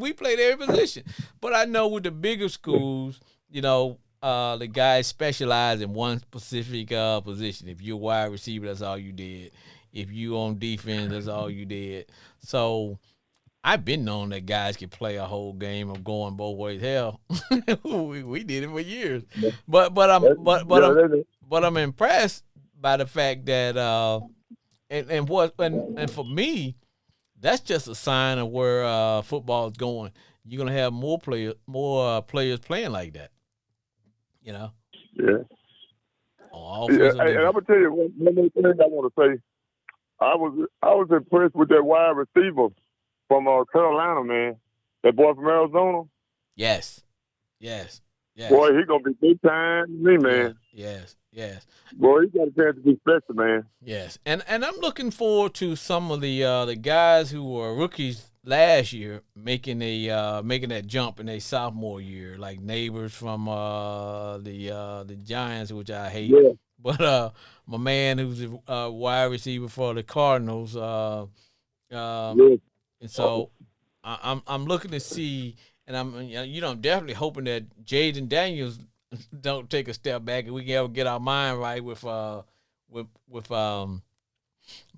We played every position. But I know with the bigger schools, the guys specialize in one specific position. If you're a wide receiver, that's all you did. If you on defense, that's all you did. So I've been known that guys can play a whole game of going both ways. Hell, we did it for years. But I'm impressed by the fact that and for me, that's just a sign of where football is going. You're gonna have more players playing like that. You know. Yeah. On Yeah, offensive and I'm gonna tell you one more thing I want to say. I was impressed with that wide receiver from Carolina, man. That boy from Arizona. Yes. Boy, he gonna be big time to me, man. Yes. Boy, he got a chance to be special, man. Yes, and I'm looking forward to some of the guys who were rookies last year making that jump in their sophomore year, like Neighbors from the Giants, which I hate. Yeah. But my man who's a wide receiver for the Cardinals, Yeah. and so I'm looking to see, and I'm definitely hoping that Jaden Daniels don't take a step back and we can ever get our mind right with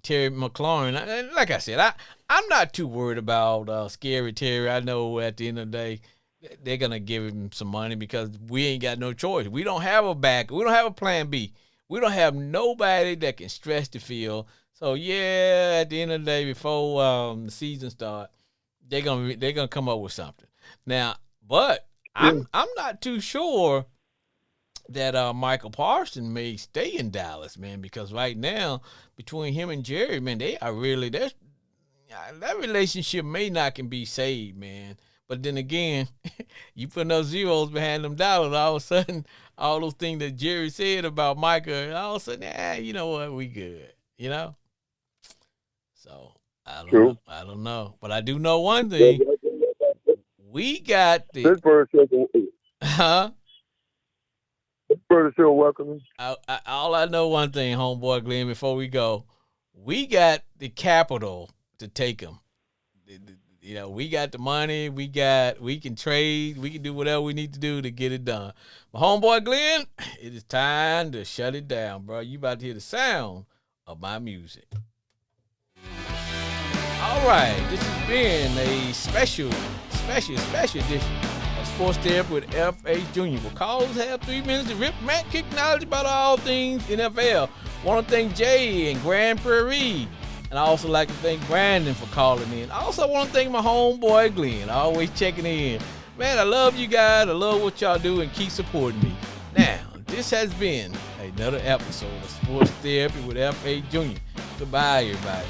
Terry McLaurin. And like I said, I'm not too worried about Scary Terry. I know at the end of the day they're gonna give him some money because we ain't got no choice. We don't have a back. We don't have a plan B. We don't have nobody that can stretch the field. So yeah, at the end of the day, before the season start, they're gonna come up with something. Now, but I'm not too sure that Michael Parsons may stay in Dallas, man, because right now between him and Jerry, man, they are really that relationship may not can be saved, man. But then again, you put those zeros behind them dollars, all of a sudden, all those things that Jerry said about Micah, all of a sudden, you know what, we good, you know. So I don't know, but I do know one thing: we got the Pittsburgh sure welcome. All I know one thing, homeboy Glenn, before we go, we got the capital to take them. You know, we got the money, we can trade, we can do whatever we need to do to get it done. But homeboy Glenn, it is time to shut it down, bro. You about to hear the sound of my music. All right, this has been a special edition of Sports Therapy with F.H. Jr. Well, callers have 3 minutes to rip, rant, kick knowledge about all things NFL. Want to thank Jay and Grand Prairie. And I also like to thank Brandon for calling in. I also want to thank my homeboy Glenn, always checking in. Man, I love you guys. I love what y'all do and keep supporting me. Now, this has been another episode of Sports Therapy with F.A. Jr. Goodbye, everybody.